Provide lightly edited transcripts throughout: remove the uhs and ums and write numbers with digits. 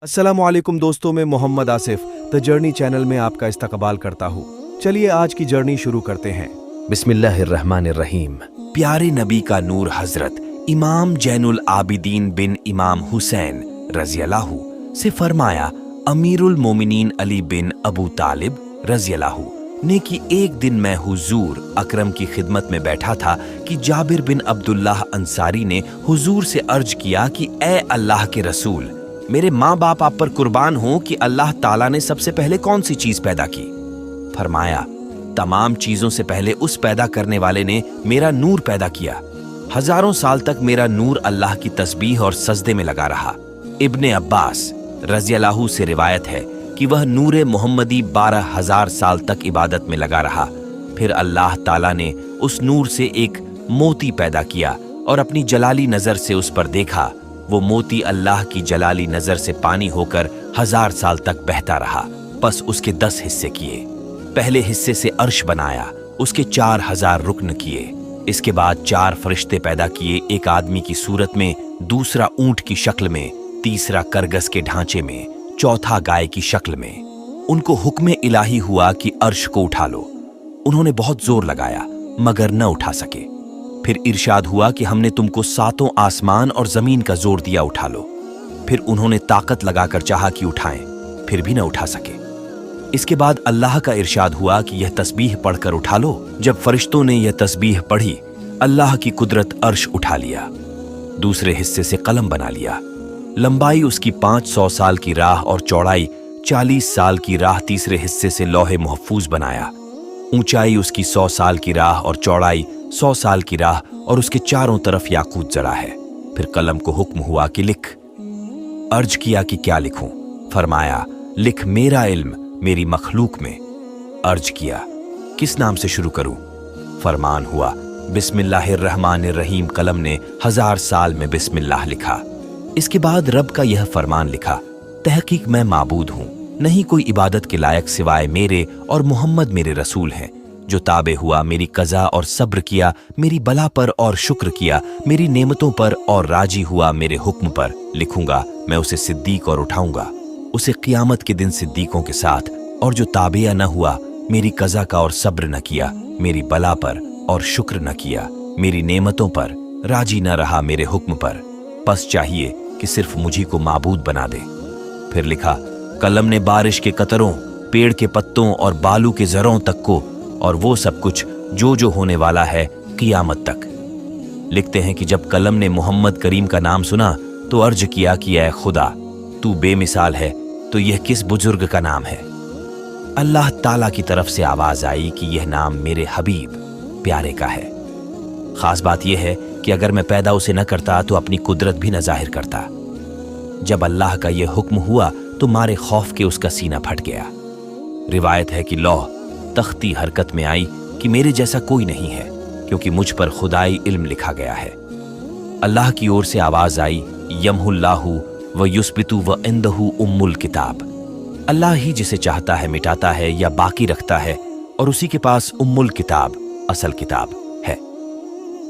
अस्सलामुअलैकुम दोस्तों, मैं Mohammad Asif the journey channel में आपका इस्तकबाल करता हूँ। चलिए आज की जर्नी शुरू करते हैं। बिस्मिल्लाहिर्रहमानिर्रहीम। प्यारे नबी का नूर हजरत इमाम जैनुल आबिदीन बिन इमाम हुसैन रज़ियल्लाहु से फरमाया, अमीरुल मोमिनीन अली बिन अबू तालिब रज़ियल्लाहु ने कि एक दिन मैं हुजूर अकरम की खिदमत में बैठा था कि जाबिर बिन अब्दुल्लाह अंसारी ने हुजूर से अर्ज किया कि ए अल्लाह के रसूल, मेरे माँ बाप आप पर कुर्बान हों कि अल्लाह ताला ने सबसे पहले कौन सी चीज पैदा की? फरमाया, तमाम चीजों से पहले उस पैदा करने वाले ने मेरा नूर पैदा किया। हजारों साल तक मेरा नूर अल्लाह की तस्बीह और सजदे में लगा रहा। इब्ने अब्बास रज़ियल्लाहु से रिवायत है कि वह नूरे मोहम्मदी 12,000 साल तक इबादत में लगा रहा। फिर अल्लाह ताला ने उस नूर से एक मोती पैदा किया और अपनी जलाली नजर से उस पर देखा। वो मोती अल्लाह की जलाली नजर से पानी होकर 1000 साल तक बहता रहा। बस उसके 10 हिस्से किए। पहले हिस्से से अर्श बनाया, उसके 4000 रुकन किए। इसके बाद 4 फरिश्ते पैदा किए, एक आदमी की सूरत में, दूसरा ऊंट की शक्ल में, तीसरा करगस के ढांचे में, चौथा गाय की शक्ल में। उनको हुक्म इलाही हुआ कि अर्श को उठा लो। उन्होंने बहुत जोर लगाया मगर न उठा सके। फिर इरशाद हुआ कि हमने तुमको 7 आसमान और जमीन का जोर दिया, उठा लो। फिर उन्होंने ताकत लगाकर चाहा कि उठाएं, फिर भी न उठा सके। इसके बाद अल्लाह का इरशाद हुआ कि यह तस्बीह पढ़कर उठा लो। जब फरिश्तों ने यह तस्बीह पढ़ी, अल्लाह की कुदरत अर्श उठा लिया। दूसरे हिस्से से कलम बना लिया। लंबाई उसकी 500 साल की राह और चौड़ाई 40 साल की राह तीसरे हिस्से से लौहे महफूज बनाया। ऊंचाई उसकी 100 साल की राह और चौड़ाई 100 साल की राह और उसके चारों तरफ याकूत जड़ा है। फिर कलम को हुक्म हुआ कि लिख। अर्ज किया कि क्या लिखूं? फरमाया, लिख मेरा इल्म मेरी मखलूक में। अर्ज किया, किस नाम से शुरू करूं? फरमान हुआ, बिस्मिल्लाहिर्रहमानिर्रहीम। कलम ने 1000 साल में बिस्मिल्लाह लिखा। इसके बाद रब का यह फरमान लिखा, तहकीक मैं माबूद हूं, नहीं कोई इबादत के लायक सिवाय मेरे, और मोहम्मद मेरे रसूल हैं। जो ताबे हुआ, मेरी कज़ा और सब्र किया, मेरी बला पर और शुक्र किया, मेरी नेमतों पर और राजी हुआ मेरे हुक्म पर, लिखूंगा मैं उसे सिद्दीक और उठाऊंगा उसे क़ियामत के दिन सिद्दीकों के साथ। और जो ताबिया न हुआ, मेरी कज़ा का और सब्र न किया, मेरी बला पर और शुक्र न किया, मेरी नेमतों पर, राजी न रहा मेरे हुक्म पर, बस चाहिए कि सिर्फ मुझी को माबूद बना दे। फिर लिखा, कलम ने बारिश के कतरों, पेड़ के पत्तों और बालू के जरों तक को, और वो सब कुछ जो जो होने वाला है क़ियामत तक। लिखते हैं कि जब कलम ने मोहम्मद करीम का नाम सुना तो अर्ज किया कि ऐ खुदा, तू बेमिसाल है, तो यह किस बुजुर्ग का नाम है? अल्लाह ताला की तरफ से आवाज आई कि यह नाम मेरे हबीब प्यारे का है। खास बात यह है कि अगर मैं पैदा उसे न करता तो अपनी कुदरत भी न जाहिर करता। जब अल्लाह का यह हुक्म हुआ तो मारे खौफ के उसका सीना फट गया। रिवायत है कि लौह तख्ती हरकत में आई कि मेरे जैसा कोई नहीं है, क्योंकि मुझ पर खुदाई इल्म लिखा गया है। अल्लाह की ओर से आवाज आई, यमहुल्लाहु व युस्बितु व इंदहु उम्मुल किताब। अल्लाह ही जिसे चाहता है मिटाता है या बाकी रखता है, और उसी के पास उम्मुल किताब असल किताब है।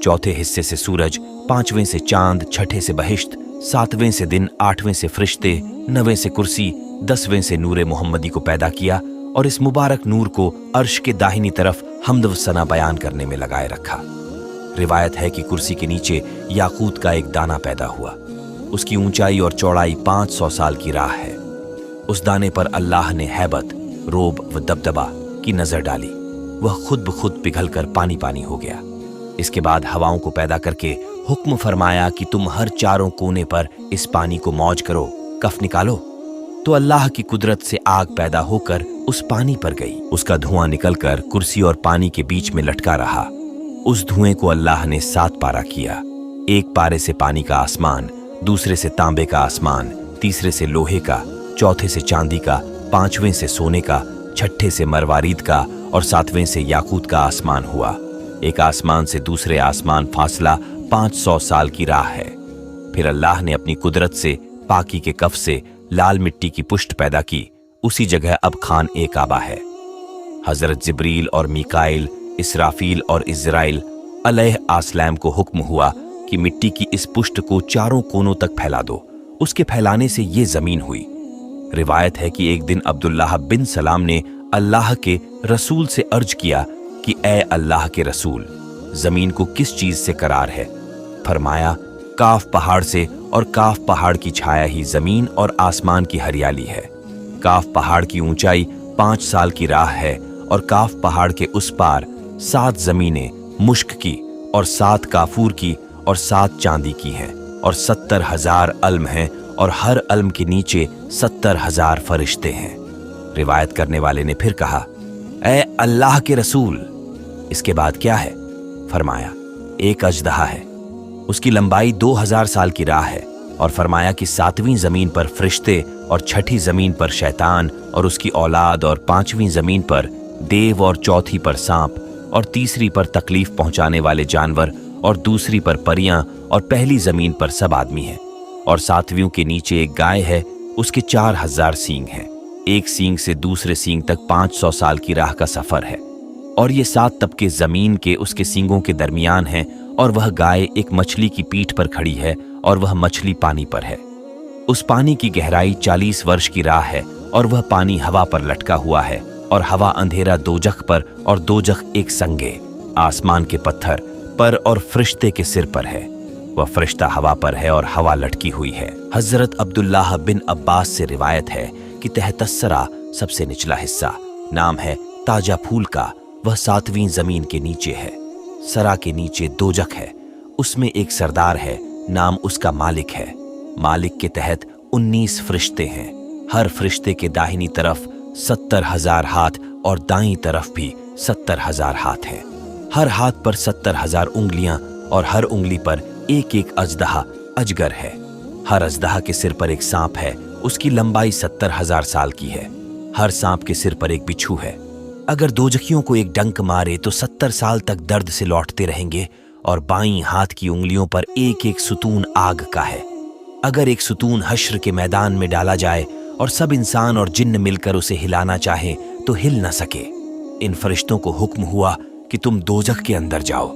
चौथे हिस्से से सूरज, 5वें से चांद, 6ठे से बहिश्त, 7वें से दिन, 8वें से फरिश्ते, 9वें से कुर्सी, 10वें से नूरे मोहम्मदी को पैदा किया, और इस मुबारक नूर को अर्श के दाहिनी तरफ हम्द व सना बयान करने में लगाए रखा। रिवायत है कि कुर्सी के नीचे याकूत का एक दाना पैदा हुआ। उसकी ऊंचाई और चौड़ाई 500 साल की राह है। उस दाने पर अल्लाह ने हैबत, रोब व दबदबा की नजर डाली। वह खुद ब खुद पिघलकर पानी पानी हो गया। इसके बाद हवाओं को पैदा करके हुक्म फरमाया कि तुम हर चारों कोने पर इस पानी को मौज करो, कफ निकालो। तो अल्लाह की कुदरत से आग पैदा होकर उस पानी पर गई। उसका धुआं निकलकर कुर्सी और पानी के बीच में लटका रहा। उस धुएं को अल्लाह ने 7 पारा किया। एक पारे से पानी का आसमान, दूसरे से तांबे का आसमान, तीसरे से लोहे का, चौथे से चांदी का, 5वें से सोने का, 6ठे से मरवारीद का और 7वें से याकूत का आसमान हुआ। एक आसमान से दूसरे आसमान फासला 500 साल की राह है। फिर अल्लाह ने अपनी कुदरत से पाकी के कफ से लाल मिट्टी की पुष्ट पैदा की। उसी जगह अब खान ए काबा है। हजरत जिब्रील और मीकाइल, इसराफील और इज़राइल अलैह आसलैम को हुक्म हुआ कि मिट्टी की इस पुष्ट को चारों कोनों तक फैला दो। उसके फैलाने से ये जमीन हुई। रिवायत है कि एक दिन अब्दुल्लाह बिन सलाम ने अल्लाह के रसूल से अर्ज किया कि ए अल्लाह के रसूल, जमीन को किस चीज से करार है? फरमाया, काफ पहाड़ से, और काफ पहाड़ की छाया ही जमीन और आसमान की हरियाली है। काफ पहाड़ की ऊंचाई 5 साल की राह है, और काफ पहाड़ के उस पार 7 जमीनें मुश्क की और 7 काफूर की और 7 चांदी की हैं, और 70,000 अलम हैं, और हर अलम के नीचे 70,000 फरिश्ते हैं। रिवायत करने वाले ने फिर कहा, ए अल्लाह के रसूल, इसके बाद क्या है? फरमाया, एक अजदहा है, उसकी लंबाई 2000 साल की राह है। और फरमाया कि 7वीं जमीन पर फरिश्ते, और 6ठी जमीन पर शैतान और उसकी औलाद, और 5वीं जमीन पर देव, और 4थी पर सांप, और 3री पर तकलीफ पहुंचाने वाले जानवर, और 2री पर परियां, और पहली जमीन पर सब आदमी हैं। और 7वीं के नीचे एक गाय है, उसके 4000 सींग हैं। एक सींग से दूसरे सींग तक 500 साल की राह का सफर है। और ये 7 तबके जमीन के उसके सींगों के दरमियान हैं। और वह गाय एक मछली की पीठ पर खड़ी है, और वह मछली पानी पर है। उस पानी की गहराई 40 वर्ष की राह है, और वह पानी हवा पर लटका हुआ है, और हवा अंधेरा दोजख पर, और दोजख एक संगे आसमान के पत्थर पर और फरिश्ते के सिर पर है। वह फरिश्ता हवा पर है, और हवा लटकी हुई है। हजरत अब्दुल्लाह बिन अब्बास से रिवायत है कि तहतस्सरा सबसे निचला हिस्सा, नाम है ताजा फूल का, वह 7वीं जमीन के नीचे है। सरा के नीचे दोजख है, उसमें एक सरदार है, नाम उसका मालिक है। मालिक के तहत 19 फरिश्ते हैं। हर फरिश्ते के दाहिनी तरफ 70,000 हाथ, और दाईं तरफ भी 70,000 हाथ हैं। हर हाथ पर 70,000 उंगलियां, और हर उंगली पर एक एक अजदहा अजगर है। हर अजदहा के सिर पर एक सांप है, उसकी लंबाई 70,000 साल की है। हर सांप के सिर पर एक बिच्छू है। अगर दोजखियों को एक डंक मारे तो 70 साल तक दर्द से लौटते रहेंगे। और बाईं हाथ की उंगलियों पर एक एक सुतून आग का है। अगर एक सुतून हश्र के मैदान में डाला जाए और सब इंसान और जिन्न मिलकर उसे हिलाना चाहे तो हिल न सके। इन फरिश्तों को हुक्म हुआ कि तुम दोजख के अंदर जाओ।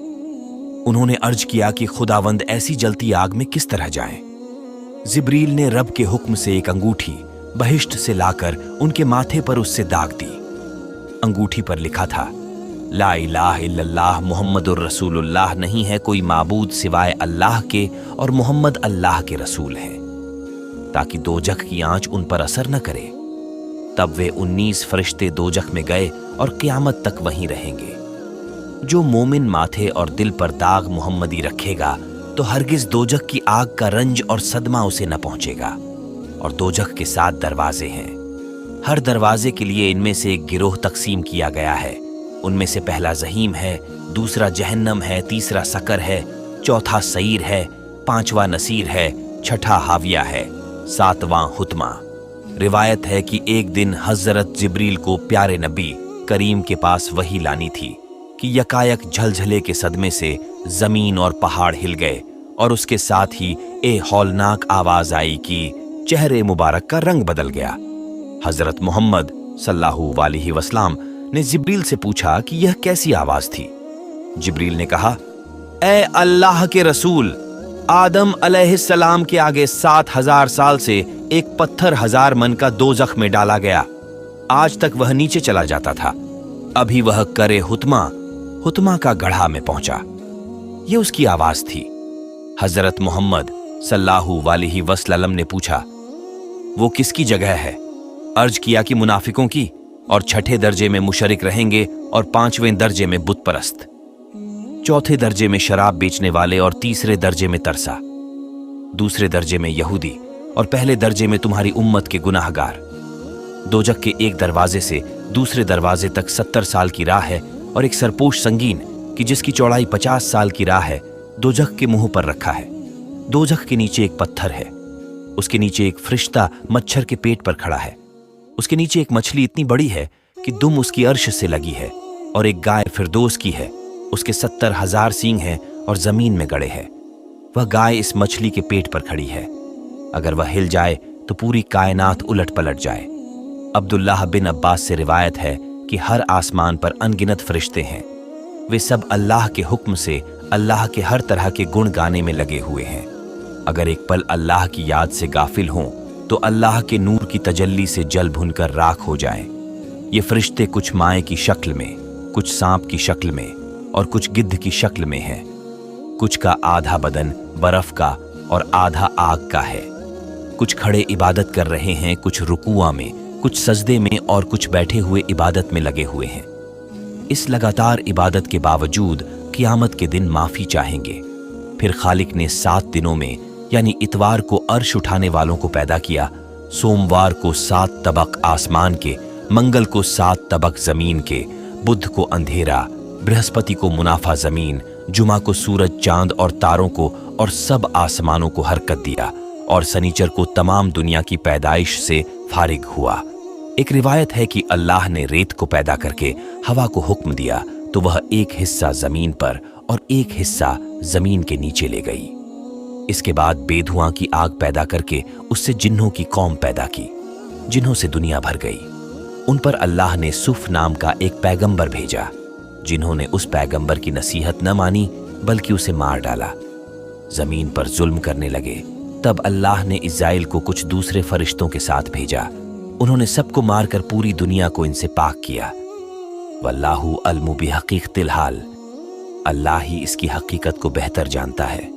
उन्होंने अर्ज किया कि खुदावंद ऐसी जलती आग में किस तरह जाएं? जिब्रील ने रब के हुक्म से एक अंगूठी बहिश्त से लाकर उनके माथे पर उससे दाग दी। अंगूठी पर लिखा था, ला इलाहा इल्लल्लाह मुहम्मदुर रसूलुल्लाह, नहीं है कोई माबूद सिवाय अल्लाह के, और मोहम्मद अल्लाह के रसूल हैं, ताकि दोजख की आंच उन पर असर न करे। तब वे 19 फरिश्ते दोजख में गए और क़यामत तक वहीं रहेंगे। जो मोमिन माथे और दिल पर दाग मुहम्मदी रखेगा तो हरगिज दोजख की आग का रंज और सदमा उसे न पहुंचेगा। और दोजख के 7 दरवाजे हैं। हर दरवाजे के लिए इनमें से एक गिरोह तकसीम किया गया है। उनमें से पहला जहीम है, दूसरा जहन्नम है, तीसरा सकर है, चौथा सईर है, 5वां नसीर है, 6ठा हाविया है, 7वां हुतमा। रिवायत है कि एक दिन हजरत जिब्रील को प्यारे नबी करीम के पास वही लानी थी कि यकायक झलझले के सदमे से जमीन और पहाड़ हिल गए, और उसके साथ ही ए हौलनाक आवाज आई कि चेहरे मुबारक का रंग बदल गया। हजरत मोहम्मद सल्लल्लाहु अलैहि वसल्लम ने जिब्रील से पूछा कि यह कैसी आवाज थी। जिब्रील ने कहा, ए अल्लाह के रसूल, आदम अलैहिस्सलाम के आगे 7000 साल से एक पत्थर 1000 मन का दोजख में डाला गया। आज तक वह नीचे चला जाता था। अभी वह करे हुतमा का गढ़ा में पहुंचा। यह उसकी आवाज थी। हजरत मोहम्मद सल्लल्लाहु अलैहि वसल्लम ने पूछा, वो किसकी जगह है? अर्ज किया कि मुनाफिकों की, और 6ठे दर्जे में मुशरिक रहेंगे, और 5वें दर्जे में बुत परस्त, 4थे दर्जे में शराब बेचने वाले, और 3रे दर्जे में तरसा, 2रे दर्जे में यहूदी, और पहले दर्जे में तुम्हारी उम्मत के गुनाहगार। दोजख के एक दरवाजे से दूसरे दरवाजे तक 70 साल की राह है, और एक सरपोश संगीन कि जिसकी चौड़ाई 50 साल की राह है दोजख के मुंह पर रखा है। दोजख के नीचे एक पत्थर है, उसके नीचे एक फरिश्ता मच्छर के पेट पर खड़ा है। उसके नीचे एक मछली इतनी बड़ी है कि दुम उसकी अर्श से लगी है, और एक गाय फिरदौस की है, उसके 70,000 सींग हैं और जमीन में गड़े हैं। वह गाय इस मछली के पेट पर खड़ी है। अगर वह हिल जाए तो पूरी कायनात उलट पलट जाए। अब्दुल्लाह बिन अब्बास से रिवायत है कि हर आसमान पर अनगिनत फरिश्ते हैं। वे सब अल्लाह के हुक्म से अल्लाह के हर तरह के गुण गाने में लगे हुए हैं। अगर एक पल अल्लाह की याद से गाफिल हों तो अल्लाह के नूर की तजल्ली से जल भुनकर राख हो जाए। ये फरिश्ते कुछ माए की शक्ल में, कुछ सांप की शक्ल में और कुछ गिद्ध की शक्ल में है। कुछ का आधा बदन बर्फ का और आधा आग का है। कुछ खड़े इबादत कर रहे हैं, कुछ रुकुआ में, कुछ सजदे में और कुछ बैठे हुए इबादत में लगे हुए हैं। इस लगातार इबादत के बावजूद क़यामत के दिन माफ़ी चाहेंगे। फिर खालिक ने 7 दिनों में यानी इतवार को अर्श उठाने वालों को पैदा किया, सोमवार को 7 तबक आसमान के, मंगल को 7 तबक ज़मीन के, बुध को अंधेरा, बृहस्पति को मुनाफा ज़मीन, जुमा को सूरज चांद और तारों को और सब आसमानों को हरकत दिया और सनीचर को तमाम दुनिया की पैदाइश से फारिग हुआ। एक रिवायत है कि अल्लाह ने रेत को पैदा करके हवा को हुक्म दिया तो वह एक हिस्सा जमीन पर और एक हिस्सा जमीन के नीचे ले गई। इसके बाद बेधुआं की आग पैदा करके उससे जिन्हों की कौम पैदा की, जिन्हों से दुनिया भर गई। उन पर अल्लाह ने सुफ नाम का एक पैगंबर भेजा, जिन्होंने उस पैगंबर की नसीहत न मानी बल्कि उसे मार डाला। जमीन पर जुल्म करने लगे। तब अल्लाह ने इज़राइल को कुछ दूसरे फरिश्तों के साथ भेजा। उन्होंने सबको मारकर पूरी दुनिया को इनसे पाक किया। वल्लाहु अलमु बिहक़ीक़तिल हाल, अल्लाह ही इसकी हकीकत को बेहतर जानता है।